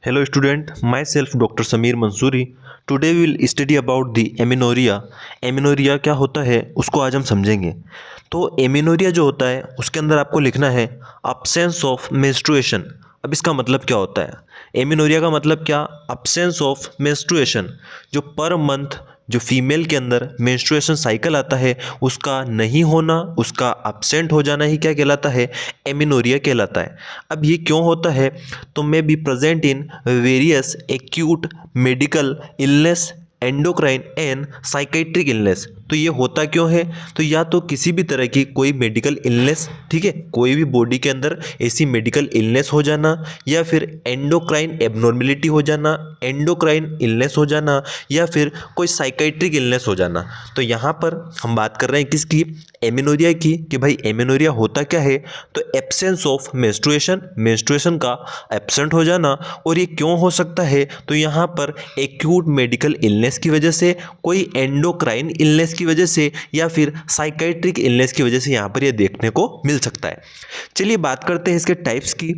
Hello student, myself Dr. Sameer Mansoori. Today we will study about the amenorrhea. Amenorrhoea क्या होता है उसको आज हम समझेंगे। तो एमिनोरिया जो होता है उसके अंदर आपको लिखना है absence ऑफ मेंस्ट्रुएशन। अब इसका मतलब क्या होता है? एमिनोरिया का मतलब क्या? absence of menstruation. जो पर मंथ जो फीमेल के अंदर मेंस्ट्रुएशन साइकिल आता है उसका नहीं होना, उसका absent हो जाना ही क्या कहलाता है? एमिनोरिया कहलाता है। अब ये क्यों होता है? तो may be present in various acute medical illness, endocrine and psychiatric illness. तो ये होता क्यों है? तो या तो किसी भी तरह की कोई मेडिकल इलनेस, ठीक है, कोई भी बॉडी के अंदर ऐसी मेडिकल इलनेस हो जाना, या फिर एंडोक्राइन एबनॉर्मेलिटी हो जाना, एंडोक्राइन इलनेस हो जाना, या फिर कोई साइकेट्रिक इलनेस हो जाना। तो यहाँ पर हम बात कर रहे हैं किसकी? एमिनोरिया की। कि भाई एमिनोरिया होता क्या है? तो एब्सेंस ऑफ मेंस्ट्रुएशन, मेंस्ट्रुएशन का एब्सेंट हो जाना। और ये क्यों हो सकता है? तो यहाँ पर एक्यूट मेडिकल इलनेस की वजह से, कोई एंडोक्राइन इलनेस की वजह से, या फिर साइकेट्रिक इलनेस की वजह से यहाँ पर ये देखने को मिल सकता है। चलिए बात करते हैं इसके टाइप्स की।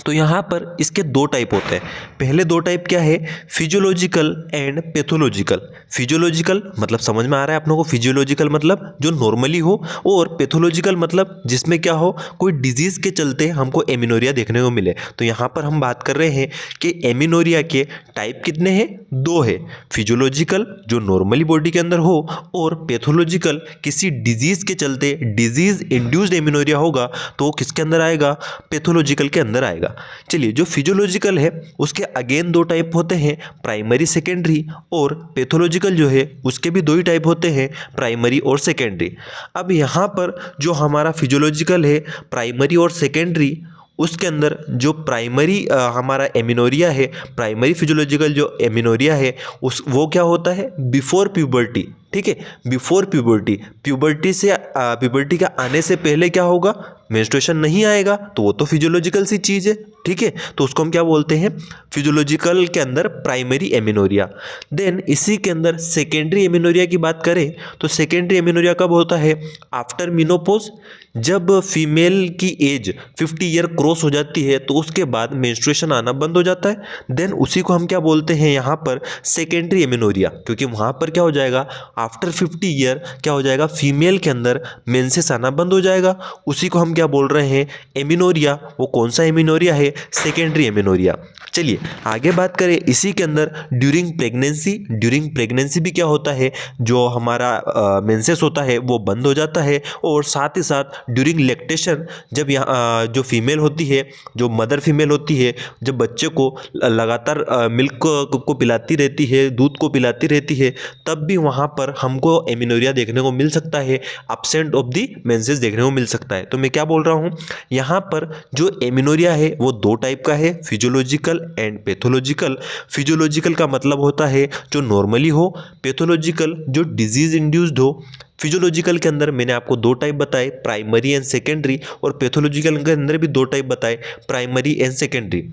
तो यहाँ पर इसके दो टाइप होते हैं। पहले दो टाइप क्या है? Physiological and pathological. फिजियोलॉजिकल मतलब समझ में आ रहा है आप लोगों को? फिजियोलॉजिकल मतलब जो नॉर्मली हो, और पैथोलॉजिकल मतलब जिसमें क्या हो, कोई डिजीज के चलते हमको एमिनोरिया देखने को मिले। तो यहाँ पर हम बात कर रहे हैं कि एमिनोरिया के टाइप कितने हैं? दो है। फिजियोलॉजिकल जो नॉर्मली बॉडी के अंदर हो, और पैथोलॉजिकल किसी डिजीज के चलते डिजीज इंड्यूस्ड एमिनोरिया होगा तो वो किसके अंदर आएगा? पैथोलॉजिकल के अंदर आएगा। चलिए जो फिजियोलॉजिकल है उसके अगेन दो टाइप होते हैं, प्राइमरी सेकेंडरी। और पैथोलॉजिकल जो है उसके भी दो ही टाइप होते हैं, प्राइमरी और सेकेंडरी। अब यहाँ पर जो हमारा फिजियोलॉजिकल है, प्राइमरी और सेकेंडरी, उसके अंदर जो प्राइमरी हमारा एमिनोरिया है, प्राइमरी फिजियोलॉजिकल जो एमिनोरिया है वो क्या होता है? Before puberty. ठीक है, बिफोर प्यूबर्टी। प्यूबर्टी का आने से पहले क्या होगा? मेंस्ट्रुएशन नहीं आएगा, तो वो तो फिजियोलॉजिकल सी चीज़ है। ठीक है, तो उसको हम क्या बोलते हैं? फिजियोलॉजिकल के अंदर प्राइमरी एमिनोरिया। देन इसी के अंदर सेकेंडरी एमिनोरिया की बात करें तो सेकेंडरी एमिनोरिया कब होता है? आफ्टर मिनोपोज। जब फीमेल की एज 50 ईयर क्रॉस हो जाती है तो उसके बाद मेंस्ट्रुएशन आना बंद हो जाता है। देन उसी को हम क्या बोलते हैं यहाँ पर? Secondary amenorrhoea. क्योंकि वहाँ पर क्या हो जाएगा? आफ्टर 50 ईयर क्या हो जाएगा? फीमेल के अंदर मेंसेस आना बंद हो जाएगा। उसी को हम क्या बोल रहे हैं? एमिनोरिया। वो कौन सा एमिनोरिया है? Secondary amenorrhoea. चलिए आगे बात करें इसी के अंदर ड्यूरिंग प्रेगनेंसी। ड्यूरिंग प्रेगनेंसी भी क्या होता है? जो हमारा मेंसेस होता है वो बंद हो जाता है। और साथ ही साथ ड्यूरिंग लैक्टेशन, जब यहाँ जो फीमेल होती है, जो मदर फीमेल होती है, जब बच्चे को लगातार मिल्क को पिलाती रहती है, दूध को पिलाती रहती है, तब भी वहाँ पर हमको एमिनोरिया देखने को मिल सकता है, एब्सेंट ऑफ दी मेंसेस देखने को मिल सकता है। तो मैं क्या बोल रहा हूँ, यहाँ पर जो एमिनोरिया है वो दो टाइप का है, फिजियोलॉजिकल एंड पैथोलॉजिकल। फिजियोलॉजिकल का मतलब होता है जो नॉर्मली हो, पैथोलॉजिकल जो डिजीज इंड्यूस्ड हो। फिजियोलॉजिकल के अंदर मैंने आपको दो टाइप बताए, प्राइमरी एंड सेकेंडरी, और पैथोलॉजिकल के अंदर भी दो टाइप बताए, प्राइमरी एंड सेकेंडरी।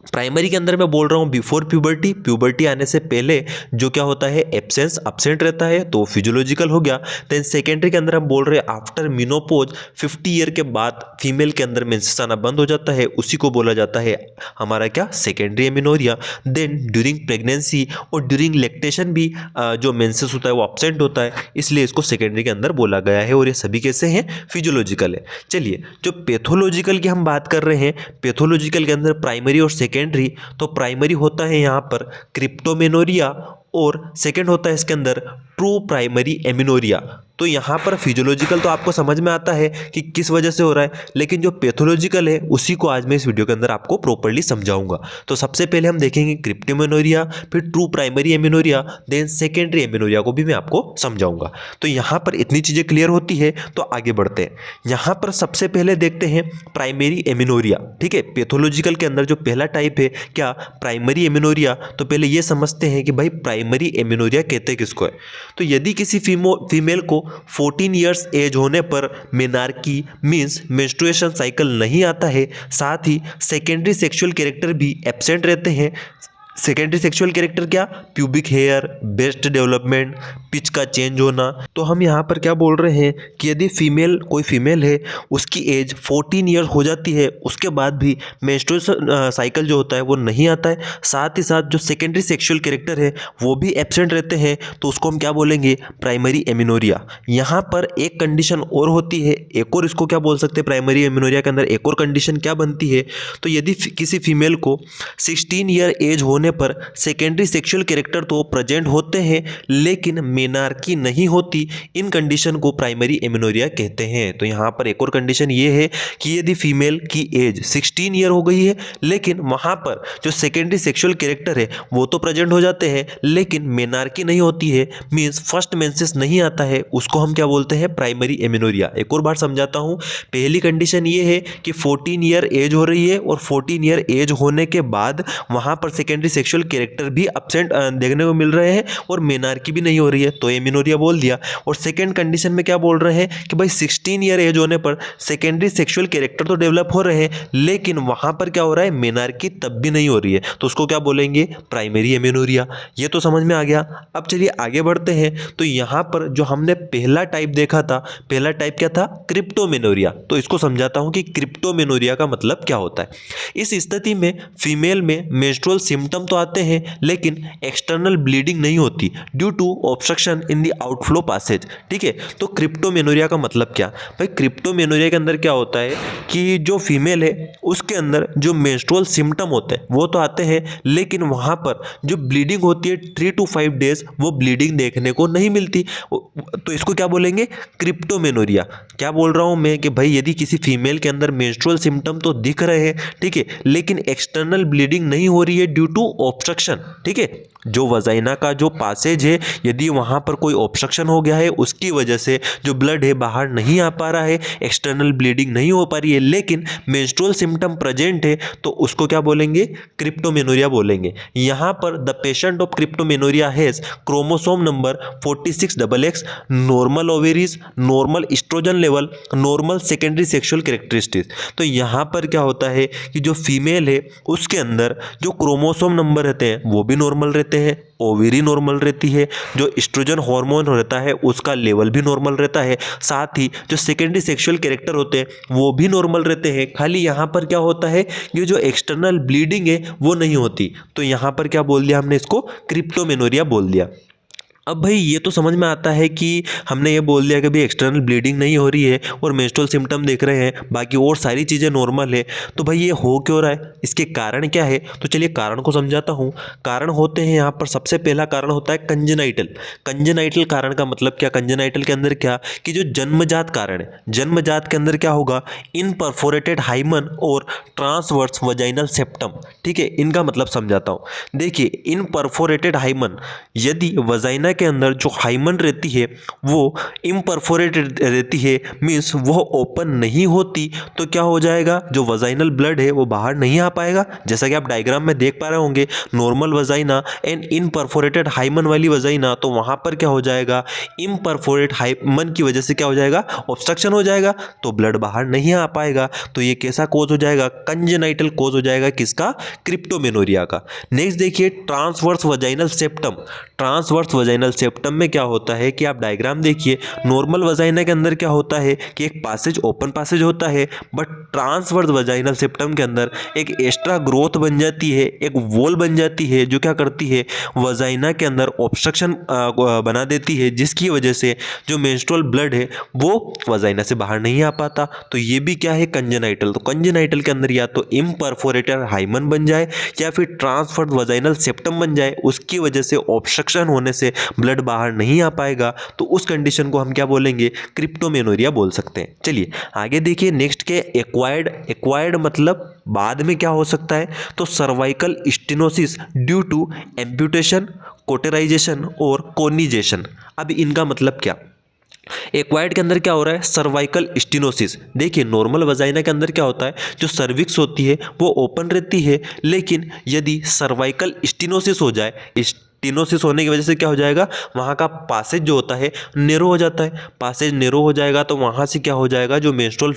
प्राइमरी के अंदर मैं बोल रहा हूँ बिफोर प्यूबर्टी, प्यूबर्टी आने से पहले जो क्या होता है? एब्सेंट रहता है, तो फिजियोलॉजिकल हो गया। देन सेकेंडरी के अंदर हम बोल रहे हैं आफ्टर मिनोपोज, 50 ईयर के बाद फीमेल के अंदर मेंसेस आना बंद हो जाता है, उसी को बोला जाता है हमारा क्या? Secondary amenorrhoea. Then during pregnancy और ड्यूरिंग लैक्टेशन भी जो मेंसेस होता है वो एब्सेंट होता है, इसलिए इसको सेकेंडरी के अंदर बोला गया है। और ये सभी कैसे हैं? फिजियोलॉजिकल है। चलिए जो पैथोलॉजिकल की हम बात कर रहे हैं, पैथोलॉजिकल के अंदर प्राइमरी और सेकेंडरी। तो प्राइमरी होता है यहाँ पर क्रिप्टोमेनोरिया, और सेकेंड होता है इसके अंदर ट्रू प्राइमरी एमिनोरिया। तो यहाँ पर फिजियोलॉजिकल तो आपको समझ में आता है कि किस वजह से हो रहा है, लेकिन जो पैथोलॉजिकल है उसी को आज मैं इस वीडियो के अंदर आपको प्रॉपर्ली समझाऊंगा। तो सबसे पहले हम देखेंगे क्रिप्टोमेनोरिया, फिर true primary amenorrhoea, then secondary amenorrhoea को भी मैं आपको समझाऊंगा। तो यहाँ पर इतनी चीज़ें क्लियर होती है तो आगे बढ़ते हैं। यहाँ पर सबसे पहले देखते हैं प्राइमरी एमिनोरिया। ठीक है, पैथोलॉजिकल के अंदर जो पहला टाइप है क्या? Primary amenorrhoea. तो पहले ये समझते हैं कि भाई प्राइमरी एमिनोरिया कहते किसको है। तो यदि किसी फीमेल को 14 ईयर्स एज होने पर मेनार्की मीन्स मेंस्ट्रुएशन साइकिल नहीं आता है, साथ ही सेकेंडरी सेक्सुअल कैरेक्टर भी एब्सेंट रहते हैं, सेकेंडरी सेक्सुअल कैरेक्टर क्या, pubic hair, breast development, pitch का चेंज होना। तो हम यहाँ पर क्या बोल रहे हैं कि यदि कोई फीमेल है, उसकी एज 14 ईयर हो जाती है, उसके बाद भी मेंस्ट्रुअल साइकिल जो होता है वो नहीं आता है, साथ ही साथ जो सेकेंडरी सेक्सुअल कैरेक्टर है वो भी एब्सेंट रहते हैं, तो उसको हम क्या बोलेंगे, प्राइमरी एमिनोरिया। यहाँ पर एक कंडीशन और होती है, एक और इसको क्या बोल सकते हैं, प्राइमरी एमिनोरिया के अंदर एक और कंडीशन क्या बनती है, तो यदि किसी फीमेल को 16 ईयर एज होने पर सेकेंडरी सेक्सुअल कैरेक्टर तो प्रेजेंट होते हैं लेकिन मेनार्की नहीं होती, इन कंडीशन को प्राइमरी एमिनोरिया कहते हैं। तो यहाँ पर एक और कंडीशन ये है कि यदि फीमेल की एज 16 ईयर हो गई है लेकिन वहाँ पर जो सेकेंडरी सेक्सुअल कैरेक्टर है वो तो प्रेजेंट हो जाते हैं लेकिन मेनार्की नहीं होती है, मीन्स फर्स्ट मेंसेस नहीं आता है, उसको हम क्या बोलते हैं, प्राइमरी एमिनोरिया। एक और बार समझाता हूँ। पहली कंडीशन ये है कि 14 ईयर एज हो रही है और 14 ईयर एज होने के बाद वहाँ पर सेकेंडरी सेक्सुअल कैरेक्टर भी एब्सेंट देखने को मिल रहे हैं और मेनार्की भी नहीं हो रही है, तो एमिनोरिया बोल दिया। और सेकेंड कंडीशन में क्या बोल रहे हैं कि भाई 16 ईयर एज होने पर सेकेंडरी सेक्सुअल कैरेक्टर तो डेवलप हो रहे हैं लेकिन वहाँ पर क्या हो रहा है, मेनार्की तब भी नहीं हो रही है, तो उसको क्या बोलेंगे, प्राइमरी एमिनोरिया। ये तो समझ में आ गया। अब चलिए आगे बढ़ते हैं। तो यहाँ पर जो हमने पहला टाइप देखा था, पहला टाइप क्या था, क्रिप्टोमेनोरिया। तो इसको समझाता हूँ कि क्रिप्टोमेनोरिया का मतलब क्या होता है। इस स्थिति में फीमेल में मेंस्ट्रुअल सिम्टम तो आते हैं लेकिन एक्सटर्नल ब्लीडिंग नहीं होती due to obstruction in the outflow passage. ठीक है, तो क्रिप्टोमेनोरिया का मतलब क्या भाई, क्रिप्टोमेनोरिया के अंदर क्या होता है कि जो फीमेल है उसके अंदर जो मेंस्ट्रुअल सिम्टम होते हैं वो तो आते हैं लेकिन वहाँ पर जो ब्लीडिंग होती है 3 to 5 डेज वो ब्लीडिंग देखने को नहीं मिलती, तो इसको क्या बोलेंगे, क्रिप्टोमेनोरिया। क्या बोल रहा हूँ मैं कि भाई यदि किसी फीमेल के अंदर मेंस्ट्रुअल सिम्टम तो दिख रहे हैं, ठीक है, लेकिन एक्सटर्नल ब्लीडिंग नहीं हो रही है ड्यू टू ऑब्स्ट्रक्शन। ठीक है, जो वजाइना का जो पासेज है यदि वहाँ पर कोई ऑब्स्ट्रक्शन हो गया है उसकी वजह से जो ब्लड है बाहर नहीं आ पा रहा है, एक्सटर्नल ब्लीडिंग नहीं हो पा रही है लेकिन मेंस्ट्रुअल सिम्टम प्रेजेंट है, तो उसको क्या बोलेंगे, क्रिप्टोमेनोरिया बोलेंगे। यहाँ पर the patient of cryptomenorrhoea has chromosome number 46XX, normal ovaries, normal oestrogen level, normal secondary sexual characteristics. तो यहाँ पर क्या होता है कि जो फीमेल है उसके अंदर जो क्रोमोसोम नंबर रहते हैं वो भी नॉर्मल रहते हैं, ओवेरी नॉर्मल रहती है, जो एस्ट्रोजन हार्मोन रहता है उसका लेवल भी नॉर्मल रहता है, साथ ही जो सेकेंडरी सेक्सुअल कैरेक्टर होते हैं वो भी नॉर्मल रहते हैं। खाली यहाँ पर क्या होता है, ये जो एक्सटर्नल ब्लीडिंग है वो नहीं होती, तो यहाँ पर क्या बोल दिया हमने, इसको क्रिप्टोमेनोरिया बोल दिया। अब भाई ये तो समझ में आता है कि हमने ये बोल दिया कि भाई एक्सटर्नल ब्लीडिंग नहीं हो रही है और मेंस्ट्रुअल सिम्टम देख रहे हैं, बाकी और सारी चीज़ें नॉर्मल है, तो भाई ये हो क्यों रहा है, इसके कारण क्या है। तो चलिए कारण को समझाता हूँ। कारण होते हैं यहाँ पर, सबसे पहला कारण होता है कंजेनाइटल। कंजेनाइटल कारण का मतलब क्या, कंजेनाइटल के अंदर क्या कि जो जन्मजात कारण है, जन्मजात के अंदर क्या होगा, इनपरफोरेटेड हाइमन और ट्रांसवर्स वजाइनल सेप्टम। ठीक है, इनका मतलब समझाता हूँ। देखिए इनपरफोरेटेड हाइमन, यदि वजाइना के अंदर जो हाइमन रहती है वो इम्परफोरेटेड रहती है, मीन्स वो ओपन नहीं होती, तो क्या हो जाएगा, जो वजाइनल ब्लड है वो बाहर नहीं आ पाएगा। जैसा कि आप डायग्राम में देख पा रहे होंगे, नॉर्मल वजाइना एंड इनपरफोरेटेड हाइमन वाली वजाइना, तो वहां पर क्या हो जाएगा, इम्परफोरेट हाइमन की वजह से क्या हो जाएगा, ऑब्स्ट्रक्शन हो जाएगा, तो ब्लड बाहर नहीं आ पाएगा। तो ये कैसा कोज हो जाएगा, कंजेनाइटल कोज हो जाएगा, किसका, क्रिप्टोमेनोरिया का। नेक्स्ट देखिए transverse vaginal septum. Transverse vaginal septum में क्या होता है कि आप डायग्राम देखिए, नॉर्मल वजाइना के अंदर क्या होता है कि एक पासेज, ओपन पासेज होता है, बट ट्रांसवर्स वजाइनल सेप्टम के अंदर एक एक्स्ट्रा ग्रोथ बन जाती है, एक वॉल बन जाती है जो क्या करती है, वजाइना के अंदर ऑब्स्ट्रक्शन बना देती है, जिसकी वजह से जो मेंस्ट्रुअल ब्लड है वो वजाइना से बाहर नहीं आ पाता। तो ये भी क्या है, कंजेनाइटल। तो कंजेनाइटल के अंदर या तो इम्परफोरेटेड हाइमन बन जाए या फिर ट्रांसवर्स वजाइनल सेप्टम बन जाए, उसकी वजह से ऑब्स्ट्रक्शन होने से ब्लड बाहर नहीं आ पाएगा, तो उस कंडीशन को हम क्या बोलेंगे, क्रिप्टोमेनोरिया बोल सकते हैं। चलिए आगे देखिए नेक्स्ट के एक्वायर्ड। एक्वायर्ड मतलब बाद में क्या हो सकता है, तो cervical stenosis due to amputation, cauterisation और कोनिजेशन। अब इनका मतलब क्या, एक्वायर्ड के अंदर क्या हो रहा है, सर्वाइकल स्टेनोसिस। देखिए नॉर्मल वजाइना के अंदर क्या होता है, जो सर्विक्स होती है वो ओपन रहती है, लेकिन यदि सर्वाइकल स्टेनोसिस हो जाए, टिनोसिस होने की वजह से क्या हो जाएगा, वहाँ का पासेज जो होता है नेरो हो जाता है। पासेज नेरो हो जाएगा तो वहाँ से क्या हो जाएगा, जो मेंस्ट्रुअल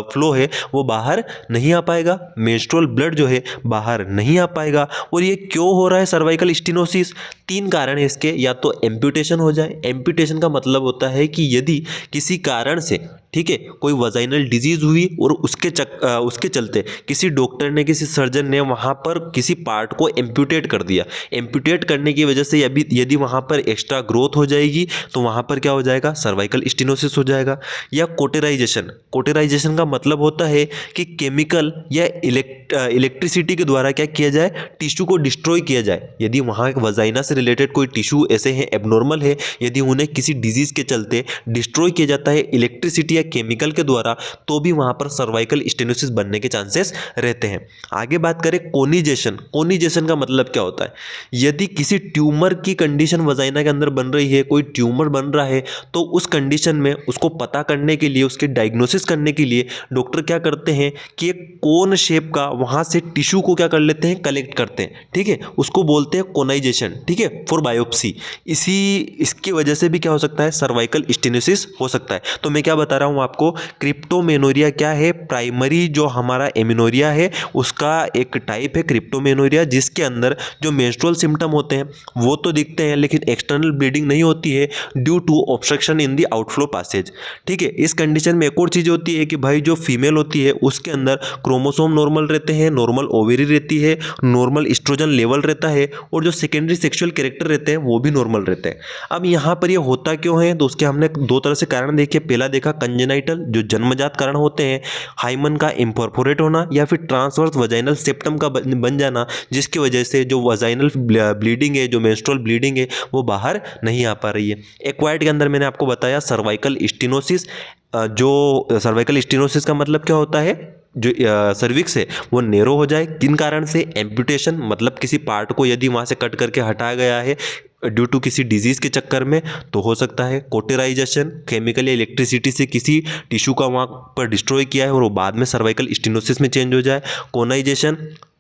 फ्लो है वो बाहर नहीं आ पाएगा, मेंस्ट्रुअल ब्लड जो है बाहर नहीं आ पाएगा। और ये क्यों हो रहा है सर्वाइकल स्टेनोसिस? 3 कारण है इसके। या तो एम्पुटेशन हो जाए, एम्पुटेशन का मतलब होता है कि यदि किसी कारण से, ठीक है, कोई वजाइनल डिजीज हुई और उसके चलते किसी डॉक्टर ने, किसी सर्जन ने वहाँ पर किसी पार्ट को एम्पुटेट कर दिया। एम्पुटेट करने की वजह से यदि वहाँ पर एक्स्ट्रा ग्रोथ हो जाएगी तो वहाँ पर क्या हो जाएगा, सर्वाइकल स्टेनोसिस हो जाएगा। या कोटेराइजेशन, कोटेराइजेशन का मतलब होता है कि केमिकल या इलेक्ट्रिसिटी के द्वारा क्या किया जाए, टिश्यू को डिस्ट्रॉय किया जाए। यदि वहाँ वजाइना से रिलेटेड कोई टिश्यू ऐसे हैं एबनॉर्मल है, यदि उन्हें किसी डिजीज के चलते डिस्ट्रॉय किया जाता है इलेक्ट्रिसिटी केमिकल के द्वारा, तो भी वहां पर सर्वाइकल स्टेनोसिस बनने के चांसेस रहते हैं। आगे बात करें कोनिजेशन। कोनिजेशन का मतलब क्या होता है, यदि किसी ट्यूमर की कंडीशन वजाइना के अंदर बन रही है, कोई ट्यूमर बन रहा है, तो उस कंडीशन में उसको पता करने के लिए, उसके डायग्नोसिस करने के लिए डॉक्टर क्या करते हैं कि एक कोन शेप का वहां से टिश्यू को क्या कर लेते हैं, कलेक्ट करते हैं, ठीक है, उसको बोलते हैं कोनाइजेशन, ठीक है, फॉर बायोप्सी। इसकी वजह से भी क्या हो सकता है, सर्वाइकल स्टेनोसिस हो सकता है। तो मैं क्या बता रहा हूं आपको, क्रिप्टोमेनोरिया क्या है, प्राइमरी जो हमारा एमिनोरिया है उसका एक टाइप है क्रिप्टोमेनोरिया, जिसके अंदर जो मेंस्ट्रुअल सिम्टम होते हैं वो तो दिखते हैं लेकिन एक्सटर्नल ब्लीडिंग नहीं होती है due to obstruction in the outflow passage, ठीक है। इस कंडीशन में एक और चीज़ होती है कि भाई जो फीमेल होती है उसके अंदर क्रोमोसोम नॉर्मल रहते हैं, नॉर्मल ओवेरी रहती है, नॉर्मल एस्ट्रोजन लेवल रहता है, और जो सेकेंडरी सेक्सुअल कैरेक्टर रहते हैं वो भी नॉर्मल रहते हैं। अब यहाँ पर ये होता क्यों है, तो उसके हमने 2 तरह से कारण देखे। पहला देखा कंजेनाइटल, जो जन्मजात कारण होते हैं, हाइमन का इम्परफोरेट होना या फिर ट्रांसवर्स वजाइनल सेप्टम का बन जाना, जिसकी वजह से जो वजाइनल ब्लीडिंग है, जो मेंस्ट्रुअल ब्लीडिंग है, वो बाहर नहीं आ पा रही है। एक्वायर्ड के अंदर मैंने आपको बताया सर्वाइकल स्टेनोसिस। जो सर्वाइकल स्टेनोसिस का मतलब क्या होता है, जो सर्विक्स है वो नेरो हो जाए, किन कारण से, एम्पुटेशन मतलब किसी पार्ट को यदि वहाँ से कट करके हटाया गया है ड्यू टू किसी डिजीज के चक्कर में, तो हो सकता है। कोटेराइजेशन, केमिकल या इलेक्ट्रिसिटी से किसी टिश्यू का वहाँ पर डिस्ट्रॉय किया है और वो बाद में सर्वाइकल स्टेनोसिस में चेंज हो जाए। कोनाइजेशन,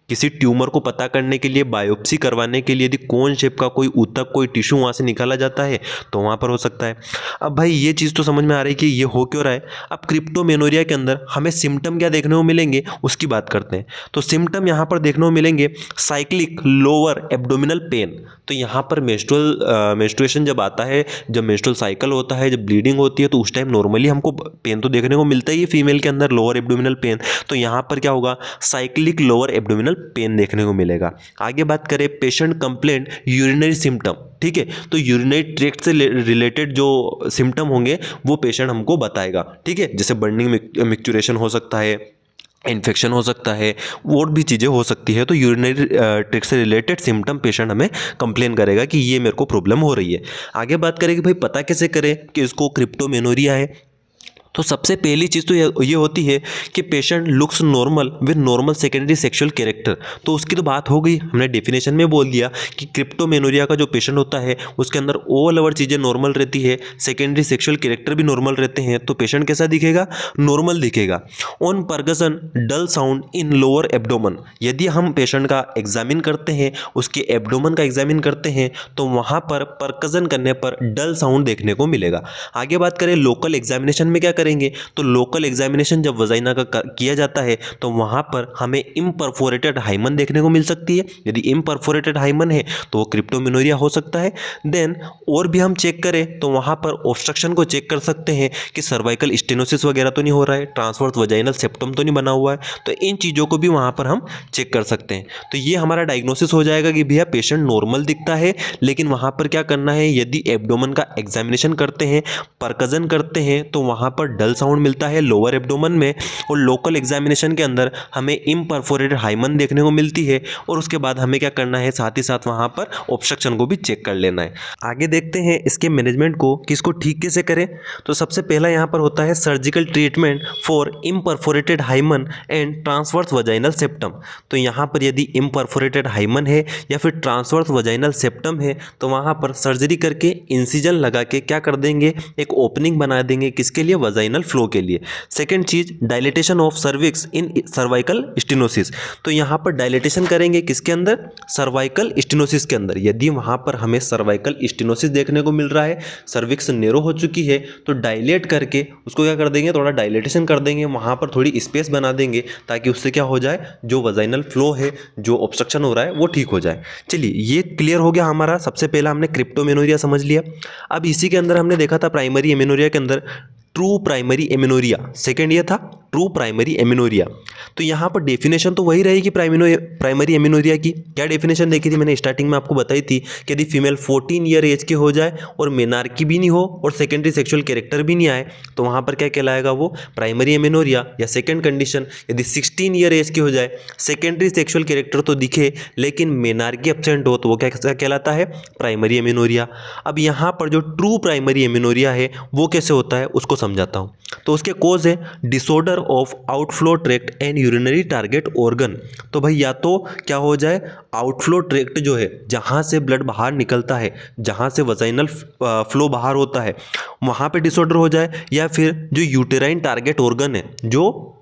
किसी ट्यूमर को पता करने के लिए, बायोप्सी करवाने के लिए यदि कोन शेप का कोई ऊतक, कोई टिश्यू वहाँ से निकाला जाता है तो वहाँ पर हो सकता है। अब भाई ये चीज़ तो समझ में आ रही है कि ये हो क्यों रहा है। अब क्रिप्टोमेनोरिया के अंदर हमें सिम्टम क्या देखने को मिलेंगे उसकी बात करते हैं। तो सिम्टम यहाँ पर देखने को मिलेंगे साइक्लिक लोअर एब्डोमिनल पेन। तो यहाँ पर मेंस्ट्रुएशन जब आता है, जब मेंस्ट्रुअल साइकिल होता है, जब ब्लीडिंग होती है, तो उस टाइम नॉर्मली हमको पेन तो देखने को मिलता ही है फीमेल के अंदर, लोअर एब्डोमिनल पेन। तो यहाँ पर क्या होगा, साइक्लिक लोअर एब्डोमिनल पेन देखने को मिलेगा। आगे बात करें पेशेंट कंप्लेंट यूरिनरी सिम्टम, ठीक है, तो यूरिनरी ट्रैक्ट से रिलेटेड जो सिम्टम होंगे वो पेशेंट हमको बताएगा, ठीक है, जैसे बर्निंग मिक्चुरेशन हो सकता है, इन्फेक्शन हो सकता है, और भी चीज़ें हो सकती है। तो यूरिनरी ट्रैक्ट से रिलेटेड सिम्टम पेशेंट हमें कंप्लेन करेगा कि ये मेरे को प्रॉब्लम हो रही है। आगे बात करें कि भाई पता कैसे करें कि इसको क्रिप्टोमेनोरिया है। तो सबसे पहली चीज़ तो ये होती है कि patient looks normal with normal secondary sexual character. तो उसकी तो बात हो गई, हमने डेफिनेशन में बोल दिया कि क्रिप्टोमेनोरिया का जो पेशेंट होता है उसके अंदर ऑल ओवर चीज़ें नॉर्मल रहती है, सेकेंडरी सेक्सुअल कैरेक्टर भी नॉर्मल रहते हैं, तो पेशेंट कैसा दिखेगा, नॉर्मल दिखेगा। On percussion dull sound in lower abdomen, यदि हम पेशेंट का एग्जामिन करते हैं, उसके एब्डोमन का एग्जामिन करते हैं, तो वहाँ पर परकसन करने पर डल साउंड देखने को मिलेगा। आगे बात करें लोकल एग्जामिनेशन में क्या करेंगे, तो लोकल एग्जामिनेशन जब वजाइना का किया जाता है तो वहां पर हमें इम्परफोरेटेड हाइमन देखने को मिल सकती है। यदि इम्परफोरेटेड हाइमन है तो वो क्रिप्टोमेनोरिया हो सकता है। देन और भी हम चेक करें तो वहां पर ऑब्स्ट्रक्शन को चेक कर सकते हैं कि सर्वाइकल स्टेनोसिस वगैरह तो नहीं हो रहा है, ट्रांसवर्स वजाइनल सेप्टम तो नहीं बना हुआ है, तो इन चीज़ों को भी वहां पर हम चेक कर सकते हैं। तो ये हमारा डायग्नोसिस हो जाएगा कि भैया पेशेंट नॉर्मल दिखता है, लेकिन वहां पर क्या करना है, यदि एब्डोमन का एग्जामिनेशन करते हैं, परकजन करते हैं, तो वहां पर डल साउंड मिलता है लोअर एब्डोमन में, और लोकल एग्जामिनेशन के अंदर हमें इम्परफोरेटेड हाइमन देखने को मिलती है। और उसके बाद हमें क्या करना है, साथ ही साथ वहां पर ऑब्स्ट्रक्शन को भी चेक कर लेना है। आगे देखते हैं इसके मैनेजमेंट को कि इसको ठीक कैसे करें। तो सबसे पहला यहां पर होता है surgical treatment for imperforated hymen and transverse vaginal septum. तो यहां पर यदि इम्परफोरेटेड हाइमन है या फिर ट्रांसवर्स वजाइनल सेप्टम है तो वहां पर सर्जरी करके इंसिजन लगा के क्या कर देंगे, एक ओपनिंग बना देंगे, किसके लिए, वजाइनल वजाइनल फ्लो के लिए। Second cheese, dilatation of cervix in cervical stenosis. तो यहाँ पर डायलेटेशन करेंगे किसके अंदर, सर्वाइकल स्टेनोसिस के अंदर। यदि वहाँ पर हमें सर्वाइकल स्टेनोसिस देखने को मिल रहा है, सर्विक्स नैरो हो चुकी है, तो डायलेट करके उसको क्या कर देंगे, थोड़ा डायलेटेशन कर देंगे, वहाँ पर थोड़ी स्पेस बना देंगे ताकि उससे क्या हो जाए, जो वजाइनल फ्लो है, जो ऑब्स्ट्रक्शन हो रहा है वो ठीक हो जाए। चलिए ये क्लियर हो गया हमारा। सबसे पहला हमने क्रिप्टोमेनोरिया समझ लिया। अब इसी के अंदर हमने देखा था प्राइमरी एमेनोरिया के अंदर ट्रू प्राइमरी एमेनोरिया, सेकेंड ये था ट्रू प्राइमरी एमेनोरिया। तो यहाँ पर डेफिनेशन तो वही रहेगी प्राइमरी एमेनोरिया की। क्या डेफिनेशन देखी थी मैंने स्टार्टिंग में आपको बताई थी कि यदि फीमेल 14 ईयर एज के हो जाए और मेनार्की भी नहीं हो और सेकेंडरी सेक्सुअल कैरेक्टर भी नहीं आए, तो वहाँ पर क्या कहलाएगा, वो प्राइमरी एमेनोरिया। या सेकेंड कंडीशन, यदि 16 ईयर एज के हो जाए, सेकेंडरी सेक्सुअल कैरेक्टर तो दिखे लेकिन मेनार्की एब्सेंट हो, तो वो क्या कहलाता है, प्राइमरी एमेनोरिया। अब यहाँ पर जो ट्रू प्राइमरी एमेनोरिया है वो कैसे होता है उसको समझाता हूँ। तो उसके कोज है disorder of outflow tract and urinary target organ. तो भाई या तो क्या हो जाए, आउटफ्लो ट्रैक्ट जो है जहाँ से ब्लड बाहर निकलता है, जहाँ से वजाइनल फ्लो बाहर होता है, वहाँ पे डिसऑर्डर हो जाए, या फिर जो यूटेराइन टारगेट ऑर्गन है, जो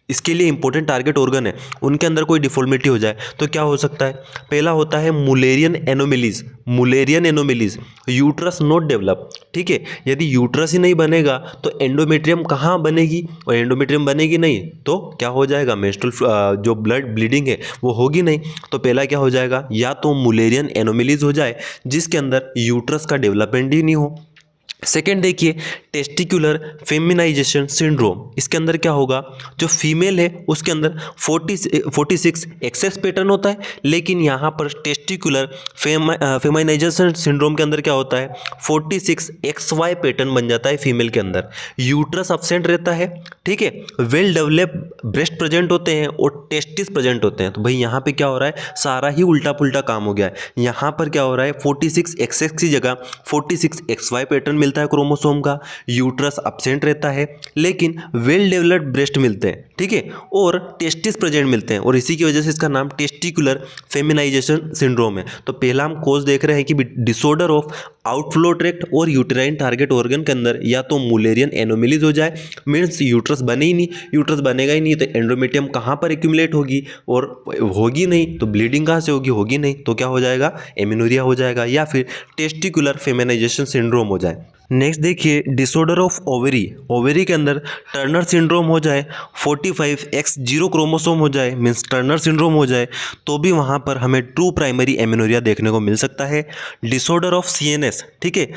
इसके लिए इंपॉर्टेंट टारगेट ऑर्गन है, उनके अंदर कोई डिफॉर्मिटी हो जाए। तो क्या हो सकता है, पहला होता है Mullerian anomalies. Mullerian anomalies, uterus not develop. ठीक है, यदि यूट्रस ही नहीं बनेगा तो एंडोमेट्रियम कहाँ बनेगी, और एंडोमेट्रियम बनेगी नहीं तो क्या हो जाएगा, मेंस्ट्रुअल जो ब्लड ब्लीडिंग है वो होगी नहीं। तो पहला क्या हो जाएगा, या तो मुलेरियन एनोमेलीज हो जाए जिसके अंदर यूट्रस का डेवलपमेंट ही नहीं हो। सेकेंड देखिए, टेस्टिकुलर फेमिनाइजेशन सिंड्रोम। इसके अंदर क्या होगा, जो फीमेल है उसके अंदर 46 एक्सेस पैटर्न होता है, लेकिन यहाँ पर टेस्टिकुलर फेमिनाइजेशन सिंड्रोम के अंदर क्या होता है, 46 XY पैटर्न बन जाता है फीमेल के अंदर। यूट्रस अब्सेंट रहता है, ठीक है, वेल डेवलप ब्रेस्ट प्रेजेंट होते हैं और टेस्टिस प्रेजेंट होते हैं। तो भाई यहाँ पे क्या हो रहा है, सारा ही उल्टा पुल्टा काम हो गया है। यहाँ पर क्या हो रहा है, 46 XX की जगह 46 XY पैटर्न मिलता है क्रोमोसोम का, यूट्रस अब्सेंट रहता है लेकिन वेल डेवलप्ड ब्रेस्ट मिलते हैं, ठीक है, और टेस्टिस प्रेजेंट मिलते हैं, और इसी की वजह से इसका नाम टेस्टिकुलर फेमिनाइजेशन सिंड्रोम है। तो पहला हम कोज देख रहे हैं कि डिसऑर्डर ऑफ आउटफ्लो ट्रैक्ट और यूटेराइन टारगेट ऑर्गन के अंदर या तो मुलेरियन एनोमेलीज हो जाए, मीन्स यूट्रस बने ही नहीं, यूट्रस बनेगा ही नहीं तो एंडोमेट्रियम कहाँ पर एक्यूमुलेट होगी, और होगी नहीं तो ब्लीडिंग कहाँ से होगी, होगी नहीं तो क्या हो जाएगा, एमेनोरिया हो जाएगा, या फिर टेस्टिकुलर फेमिनाइजेशन सिंड्रोम हो जाए। नेक्स्ट देखिए, डिसऑर्डर ऑफ ओवरी। ओवरी के अंदर टर्नर सिंड्रोम हो जाए, 45X0 क्रोमोसोम हो जाए, मीन्स टर्नर सिंड्रोम हो जाए, तो भी वहाँ पर हमें ट्रू प्राइमरी एमेनोरिया देखने को मिल सकता है। डिसऑर्डर ऑफ CNS, ठीक है,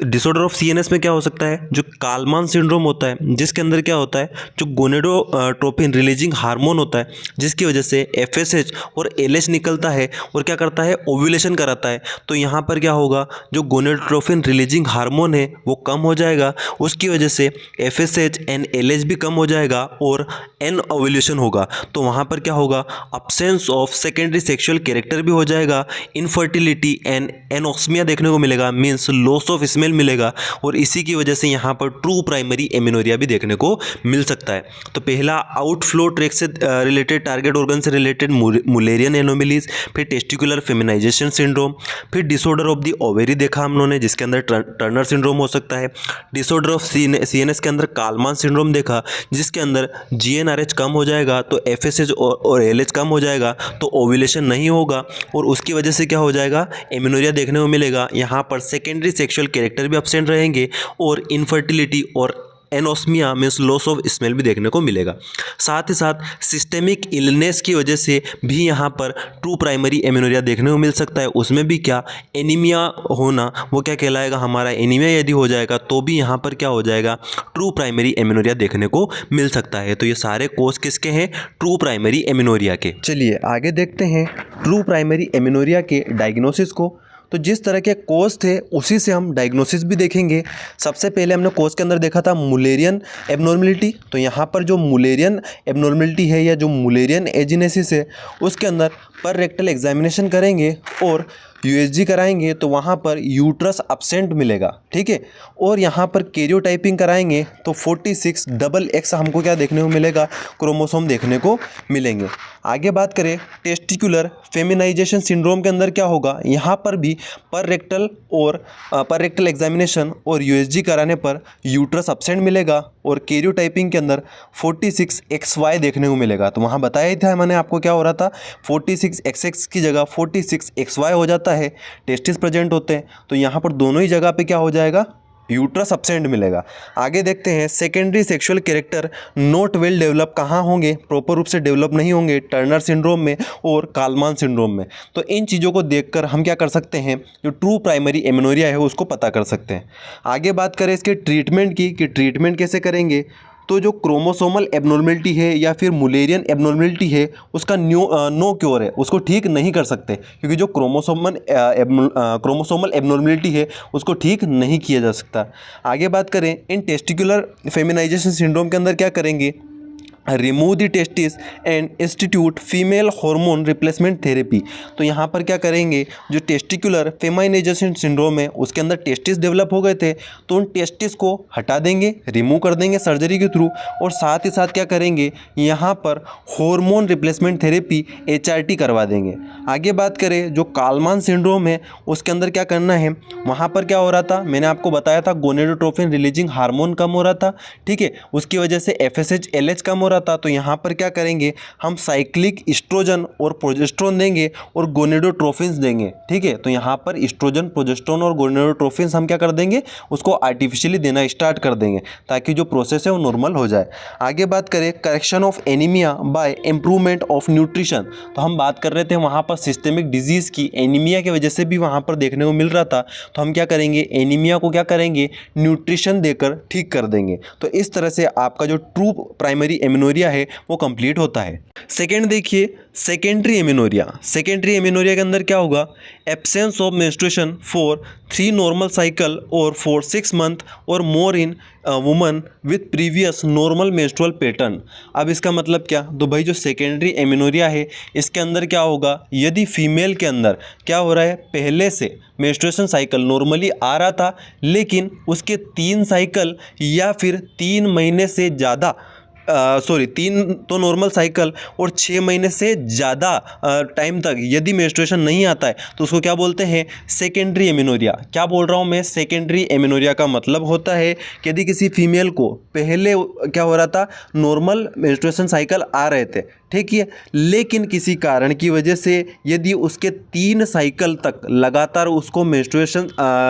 डिसऑर्डर ऑफ CNS में क्या हो सकता है, जो कालमान सिंड्रोम होता है, जिसके अंदर क्या होता है, जो गोनेडोट्रोपिन रिलीजिंग हार्मोन होता है, जिसकी वजह से FSH और LH निकलता है और क्या करता है, ओव्यूलेशन कराता है। तो यहाँ पर क्या होगा, जो गोनेडोट्रोपिन रिलीजिंग हार्मोन है वो कम हो जाएगा, उसकी वजह से FSH एंड LH भी कम हो जाएगा और एन ओव्यूलेशन होगा। तो वहाँ पर क्या होगा, absence of secondary sexual character भी हो जाएगा, इनफर्टिलिटी एंड एनोक्सिया देखने को मिलेगा, मीन्स लॉस ऑफ स्मेल मिलेगा, और इसी की वजह से यहाँ पर ट्रू प्राइमरी एमेनोरिया भी देखने को मिल सकता है। तो पहला आउटफ्लो ट्रैक से रिलेटेड, टारगेट ऑर्गन से रिलेटेड मुलेरियन एनोमेलीज, फिर टेस्टिकुलर फेमिनाइजेशन सिंड्रोम, फिर डिसऑर्डर ऑफ द ओवेरी देखा हम लोगों ने जिसके अंदर टर्नर सिंड्रोम हो सकता है। डिसऑर्डर ऑफ CNS के अंदर कालमान सिंड्रोम देखा जिसके अंदर GnRH कम हो जाएगा तो FSH और LH कम हो जाएगा तो ओव्यूलेशन नहीं होगा, और उसकी वजह से क्या हो जाएगा, एमेनोरिया देखने को मिलेगा। यहाँ पर सेकेंडरी सेक्सुअल कैरेक्टर भी एब्सेंट रहेंगे और इनफर्टिलिटी और anosmia means loss of smell भी देखने को मिलेगा। साथ ही साथ सिस्टेमिक इलनेस की वजह से भी यहाँ पर ट्रू प्राइमरी एमेनोरिया देखने को मिल सकता है। उसमें भी क्या, एनीमिया होना, वो क्या कहलाएगा, हमारा एनीमिया यदि हो जाएगा तो भी यहाँ पर क्या हो जाएगा, ट्रू प्राइमरी एमेनोरिया देखने को मिल सकता है। तो ये सारे कोज किसके हैं, ट्रू प्राइमरी एमेनोरिया के। चलिए आगे देखते हैं ट्रू प्राइमरी एमेनोरिया के डायग्नोसिस को। तो जिस तरह के कोज थे उसी से हम डायग्नोसिस भी देखेंगे। सबसे पहले हमने कोज के अंदर देखा था मुलेरियन एबनॉर्मलिटी। तो यहाँ पर जो मुलेरियन एबनॉर्मलिटी है या जो मुलेरियन एजिनेसिस है उसके अंदर पर रेक्टल एग्जामिनेशन करेंगे और यूएसजी कराएंगे तो वहाँ पर यूट्रस अब्सेंट मिलेगा, ठीक है। और यहाँ पर कैरियोटाइपिंग कराएंगे तो 46 डबल एक्स हमको क्या देखने को मिलेगा, क्रोमोसोम देखने को मिलेंगे। आगे बात करें टेस्टिकुलर फेमिनाइजेशन सिंड्रोम के अंदर क्या होगा, यहाँ पर भी पर रेक्टल एग्जामिनेशन और यूएसजी कराने पर यूट्रस अब्सेंट मिलेगा और कैरियोटाइपिंग के अंदर 46XY देखने को मिलेगा। तो वहाँ बताया ही था मैंने आपको क्या हो रहा था, 46XX की जगह 46XY हो जाता है, टेस्टिस प्रेजेंट होते हैं। तो यहाँ पर दोनों ही जगह पे क्या हो जाएगा, यूट्रस अब्सेंट मिलेगा। आगे देखते हैं secondary sexual character not well develop कहाँ होंगे, प्रॉपर रूप से डेवलप नहीं होंगे, टर्नर सिंड्रोम में और कालमान सिंड्रोम में। तो इन चीज़ों को देखकर हम क्या कर सकते हैं, जो ट्रू प्राइमरी एमेनोरिया है उसको पता कर सकते हैं। आगे बात करें इसके ट्रीटमेंट की कि ट्रीटमेंट कैसे करेंगे, तो जो क्रोमोसोमल एबनॉर्मेलिटी है या फिर मुलेरियन एबनॉर्मेलिटी है उसका नो क्योर है, उसको ठीक नहीं कर सकते, क्योंकि जो क्रोमोसोमल एबनॉर्मेलिटी है उसको ठीक नहीं किया जा सकता। आगे बात करें इन टेस्टिकुलर फेमिनाइजेशन सिंड्रोम के अंदर क्या करेंगे, remove the testis and institute female hormone replacement therapy. तो यहाँ पर क्या करेंगे, जो टेस्टिकुलर फेमाइनाइजेशन सिंड्रोम है उसके अंदर टेस्टिस डेवलप हो गए थे तो उन टेस्टिस को हटा देंगे, रिमूव कर देंगे सर्जरी के थ्रू, और साथ ही साथ क्या करेंगे, यहाँ पर हार्मोन रिप्लेसमेंट थेरेपी HRT करवा देंगे। आगे बात करें जो कालमान सिंड्रोम है उसके अंदर क्या करना है, वहाँ पर क्या हो रहा था, मैंने आपको बताया था गोनेडोट्रोपिन रिलीजिंग हार्मोन कम हो रहा था, ठीक है, उसकी वजह से FSH LH कम हो रहा था। तो यहाँ पर क्या करेंगे, हम साइक्लिक एस्ट्रोजन और प्रोजेस्टेरोन देंगे और गोनेडोट्रोफिन्स देंगे, ठीक है। तो यहाँ पर एस्ट्रोजन, प्रोजेस्टेरोन और गोनेडोट्रोफिन्स हम क्या कर देंगे, उसको आर्टिफिशियली देना स्टार्ट कर देंगे ताकि जो प्रोसेस है वो नॉर्मल हो जाए। आगे बात करें correction of anaemia by improvement of nutrition. तो हम बात कर रहे थे वहाँ पर सिस्टेमिक डिजीज़ की, एनीमिया की वजह से भी वहाँ पर देखने को मिल रहा था। तो हम क्या करेंगे, एनीमिया को क्या करेंगे, न्यूट्रिशन देकर ठीक कर देंगे। तो इस तरह से आपका जो ट्रू प्राइमरी एमेनोरिया है वो कंप्लीट होता है। सेकेंड देखिए सेकेंडरी एमेनोरिया। सेकेंडरी एमेनोरिया के अंदर क्या होगा, absence of menstruation for 3 normal cycle और फॉर 6 मंथ और more in woman with previous normal menstrual pattern. अब इसका मतलब क्या, तो भाई जो सेकेंडरी एमेनोरिया है इसके अंदर क्या होगा, यदि फीमेल के अंदर क्या हो रहा है, पहले से मेंस्ट्रुएशन साइकिल नॉर्मली आ रहा था लेकिन उसके 3 साइकिल या फिर 3 महीने से ज़्यादा 3 तो नॉर्मल साइकिल और 6 महीने से ज़्यादा टाइम तक यदि मेंस्ट्रुएशन नहीं आता है तो उसको क्या बोलते हैं, सेकेंडरी एमेनोरिया। क्या बोल रहा हूँ मैं, सेकेंडरी एमेनोरिया का मतलब होता है कि यदि किसी फीमेल को पहले क्या हो रहा था, नॉर्मल मेंस्ट्रुएशन साइकिल आ रहे थे, ठीक है, लेकिन किसी कारण की वजह से यदि उसके 3 साइकिल तक लगातार उसको मेंस्ट्रुएशन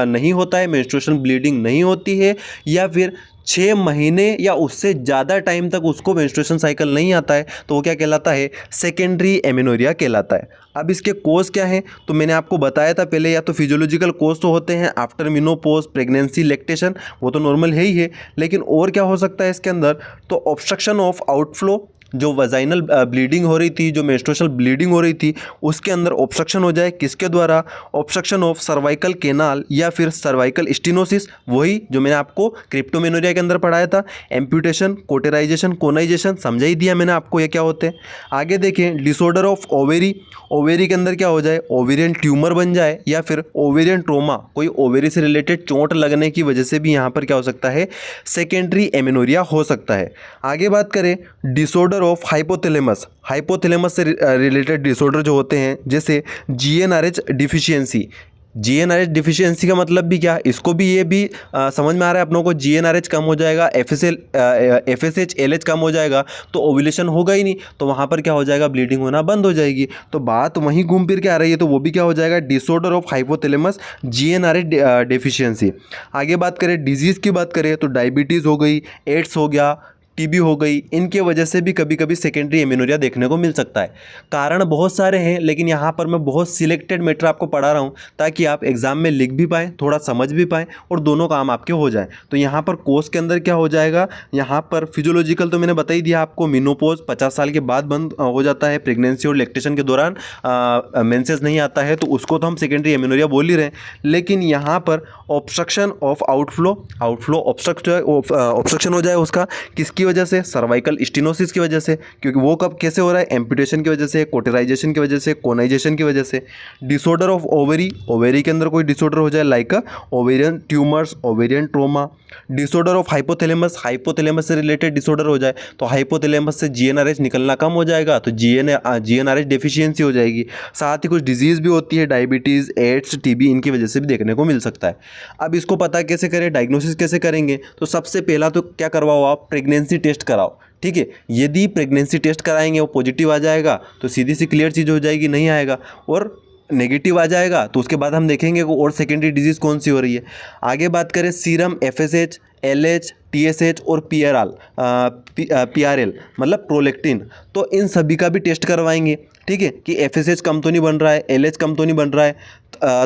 नहीं होता है, मेंस्ट्रुएशन ब्लीडिंग नहीं होती है, या फिर 6 महीने या उससे ज़्यादा टाइम तक उसको मेंस्ट्रुएशन साइकिल नहीं आता है, तो वो क्या कहलाता है, सेकेंडरी एमेनोरिया कहलाता है। अब इसके कोज क्या हैं, तो मैंने आपको बताया था पहले, या तो फिजियोलॉजिकल कोज तो होते हैं आफ्टर मेनोपॉज, प्रेगनेंसी, लैक्टेशन, वो तो नॉर्मल है ही है, लेकिन और क्या हो सकता है इसके अंदर, तो ऑब्स्ट्रक्शन ऑफ आउटफ्लो, जो वजाइनल ब्लीडिंग हो रही थी, जो मेंस्ट्रुअल ब्लीडिंग हो रही थी उसके अंदर ऑब्स्ट्रक्शन हो जाए, किसके द्वारा, ऑब्स्ट्रक्शन ऑफ सर्वाइकल केनाल या फिर सर्वाइकल स्टेनोसिस, वही जो मैंने आपको क्रिप्टोमेनोरिया के अंदर पढ़ाया था, एम्प्यूटेशन, कोटेराइजेशन, कोनाइजेशन, समझा ही दिया मैंने आपको ये क्या होते हैं। आगे देखें डिसऑर्डर ऑफ ओवेरी, ओवेरी के अंदर क्या हो जाए, ओवेरियन ट्यूमर बन जाए, या फिर ओवेरियन ट्रोमा, कोई ओवेरी से रिलेटेड चोट लगने की वजह से भी यहाँ पर क्या हो सकता है, सेकेंडरी एमेनोरिया हो सकता है। आगे बात करें डिसऑर्डर ऑफ हाइपोथैलेमस, हाइपोथैलेमस से रिलेटेड डिसऑर्डर जो होते हैं, जैसे GnRH डिफिशियंसी। GnRH डिफिशियंसी का मतलब भी क्या, इसको भी ये भी समझ में आ रहा है अपनों को, GnRH कम हो जाएगा, FSH LH कम हो जाएगा तो ओव्यूलेशन होगा ही नहीं, तो वहाँ पर क्या हो जाएगा, ब्लीडिंग होना बंद हो जाएगी। तो बात वहीं घूम फिर के आ रही है, तो वो भी क्या हो जाएगा, disorder of hypothalamus GnRH deficiency. आगे बात करें डिजीज़ की बात करें तो डायबिटीज़ हो गई, एड्स हो गया, TB हो गई, इनके वजह से भी कभी कभी सेकेंडरी एमेनोरिया देखने को मिल सकता है। कारण बहुत सारे हैं, लेकिन यहाँ पर मैं बहुत सिलेक्टेड मैटर आपको पढ़ा रहा हूँ ताकि आप एग्जाम में लिख भी पाएँ, थोड़ा समझ भी पाएँ और दोनों काम आपके हो जाएं। तो यहाँ पर कोर्स के अंदर क्या हो जाएगा, यहाँ पर फिजियोलॉजिकल तो मैंने बता ही दिया आपको, मेनोपॉज 50 साल के बाद बंद हो जाता है, प्रेगनेंसी और लैक्टेशन के दौरान मेंसेस नहीं आता है, तो उसको तो हम सेकेंडरी एमेनोरिया बोल ही रहे हैं। लेकिन यहाँ पर ऑब्स्ट्रक्शन ऑफ आउटफ्लो ऑब्स्ट्रक्शन हो जाए उसका, किसकी किसकी वजह से, सर्वाइकल स्टेनोसिस की वजह से, क्योंकि वो कब कैसे हो रहा है, एम्पुटेशन की वजह से, कोटेराइजेशन की वजह से, कोनाइजेशन की वजह से। डिसऑर्डर ऑफ ओवेरी, ओवेरी के अंदर कोई डिसऑर्डर हो जाए like ovarian tumours, ovarian trauma. Disorder of hypothalamus, hypothalamus से रिलेटेड डिसऑर्डर हो जाए तो हाइपोथैलेमस से जीएनआरएच निकलना कम हो जाएगा तो जीएनआरएच डेफिशिएंसी हो जाएगी। साथ ही कुछ डिजीज़ भी होती है, डायबिटीज़, एड्स, टीबी, इनकी वजह से भी देखने को मिल सकता है। अब इसको पता कैसे करें, डायग्नोसिस कैसे करेंगे, तो सबसे पहला तो क्या करवाओ आप, प्रेगनेंसी टेस्ट कराओ। ठीक है, यदि प्रेगनेंसी टेस्ट कराएंगे वो पॉजिटिव आ जाएगा तो सीधी सी क्लियर चीज़ हो जाएगी, नहीं आएगा और नेगेटिव आ जाएगा तो उसके बाद हम देखेंगे और सेकेंडरी डिजीज़ कौन सी हो रही है। आगे बात करें सीरम एफएसएच, एलएच, टीएसएच और पीआरएल मतलब प्रोलेक्टिन, तो इन सभी का भी टेस्ट करवाएंगे। ठीक है, कि एफएसएच कम तो नहीं बन रहा है, एलएच कम तो नहीं बन रहा है।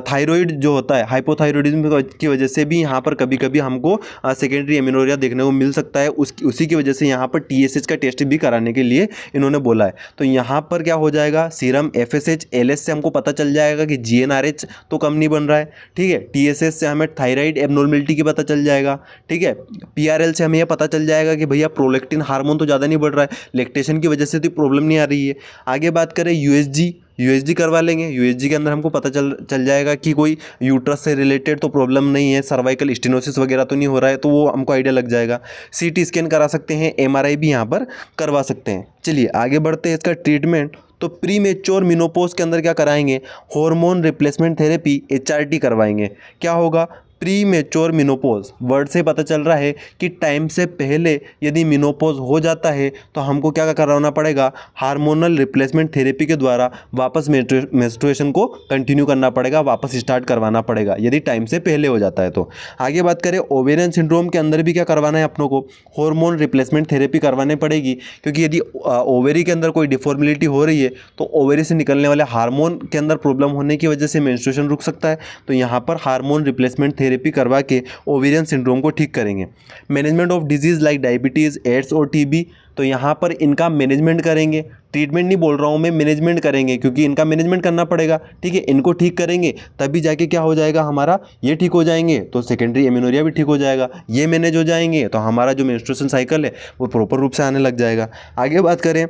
थायराइड जो होता है, हाइपोथायरॉयडिज्म की वजह से भी यहाँ पर कभी कभी हमको सेकेंडरी एमेनोरिया देखने को मिल सकता है। उसी की वजह से यहाँ पर टीएसएच का टेस्ट भी कराने के लिए इन्होंने बोला है। तो यहाँ पर क्या हो जाएगा, सीरम एफएसएच, एलएच से हमको पता चल जाएगा कि जीएनआरएच तो कम नहीं बन रहा है। ठीक है, टीएसएच से हमें थायराइड एबनॉर्मेलिटी की पता चल जाएगा। ठीक है, पीआरएल से हमें यह पता चल जाएगा कि भैया प्रोलेक्टिन हार्मोन तो ज़्यादा नहीं बढ़ रहा है, लैक्टेशन की वजह से तो प्रॉब्लम नहीं आ रही है। आगे बात करें यूएसजी करवा लेंगे। यूएसजी के अंदर हमको पता चल जाएगा कि कोई यूट्रस से रिलेटेड तो प्रॉब्लम नहीं है, सर्वाइकल स्टेनोसिस वगैरह तो नहीं हो रहा है, तो वो हमको आइडिया लग जाएगा। सीटी स्कैन करा सकते हैं, एमआरआई भी यहाँ पर करवा सकते हैं। चलिए आगे बढ़ते हैं इसका ट्रीटमेंट। तो प्री मेच्योर मिनोपॉज के अंदर क्या कराएंगे, हार्मोन रिप्लेसमेंट थेरेपी एचआरटी करवाएंगे। क्या होगा, प्री मेच्योर मिनोपॉज, वर्ड से पता चल रहा है कि टाइम से पहले यदि मिनोपॉज हो जाता है तो हमको क्या करवाना पड़ेगा, हार्मोनल रिप्लेसमेंट थेरेपी के द्वारा वापस मेंस्ट्रुएशन को कंटिन्यू करना पड़ेगा, वापस स्टार्ट करवाना पड़ेगा यदि टाइम से पहले हो जाता है तो। आगे बात करें ओवेरियन सिंड्रोम के अंदर भी क्या करवाना है अपनों को, हार्मोन रिप्लेसमेंट थेरेपी करवानी पड़ेगी, क्योंकि यदि ओवेरी के अंदर कोई डिफॉर्मिलिटी हो रही है तो ओवेरी से निकलने वाले हार्मोन के अंदर प्रॉब्लम होने की वजह से मेंस्ट्रुएशन रुक सकता है। तो यहाँ पर हार्मोन रिप्लेसमेंट थेरेपी करवा के ओवेरियन सिंड्रोम को ठीक करेंगे। Management of disease like diabetes, AIDS और टीबी, तो यहाँ पर इनका मैनेजमेंट करेंगे। ट्रीटमेंट नहीं बोल रहा हूँ मैं, मैनेजमेंट करेंगे, क्योंकि इनका मैनेजमेंट करना पड़ेगा। ठीक है, इनको ठीक करेंगे तभी जाके क्या हो जाएगा, हमारा ये ठीक हो जाएंगे तो सेकेंडरी एमेनोरिया भी ठीक हो जाएगा। ये मैनेज हो जाएंगे तो हमारा जो मेंस्ट्रुएशन साइकिल है वो प्रॉपर रूप से आने लग जाएगा। आगे बात करें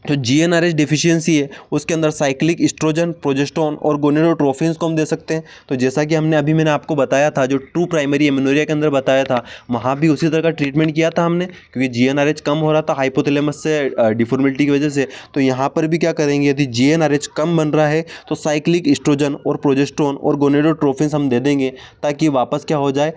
जो जीएनआरएच डेफिशिएंसी है उसके अंदर साइक्लिक एस्ट्रोजन, प्रोजेस्टेरोन और गोनेडोट्रोफिन्स को हम दे सकते हैं। तो जैसा कि मैंने आपको बताया था, जो ट्रू प्राइमरी एमेनोरिया के अंदर बताया था, वहाँ भी उसी तरह का ट्रीटमेंट किया था हमने, क्योंकि जीएनआरएच कम हो रहा था हाइपोथैलेमस से डिफॉर्मिलिटी की वजह से। तो यहाँ पर भी क्या करेंगे, यदि जीएनआरएच कम बन रहा है तो साइक्लिक एस्ट्रोजन और प्रोजेस्टेरोन और गोनेडोट्रोफिन्स हम दे देंगे, ताकि वापस क्या हो जाए,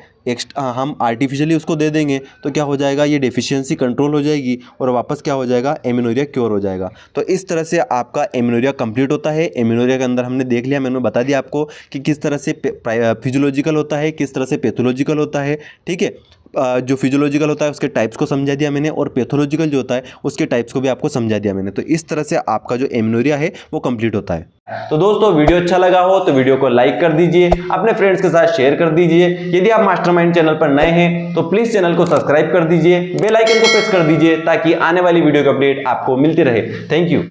हम आर्टिफिशियली उसको दे देंगे तो क्या हो जाएगा, ये डेफिशिएंसी कंट्रोल हो जाएगी और वापस क्या हो जाएगा, एमेनोरिया क्योर हो जाएगा। तो इस तरह से आपका एमेनोरिया कंप्लीट होता है। एमेनोरिया के अंदर हमने देख लिया, मैंने बता दिया आपको कि किस तरह से फिजियोलॉजिकल होता है, किस तरह से पैथोलॉजिकल होता है। ठीक है, जो फिजियोलॉजिकल होता है उसके टाइप्स को समझा दिया मैंने, और पैथोलॉजिकल जो होता है उसके टाइप्स को भी आपको समझा दिया मैंने। तो इस तरह से आपका जो एमेनोरिया है वो कंप्लीट होता है। तो दोस्तों वीडियो अच्छा लगा हो तो वीडियो को लाइक कर दीजिए, अपने फ्रेंड्स के साथ शेयर कर दीजिए। यदि आप मास्टरमाइंड चैनल पर नए हैं तो प्लीज चैनल को सब्सक्राइब कर दीजिए, बेल आइकन को प्रेस कर दीजिए, ताकि आने वाली वीडियो की अपडेट आपको मिलती रहे। Thank you.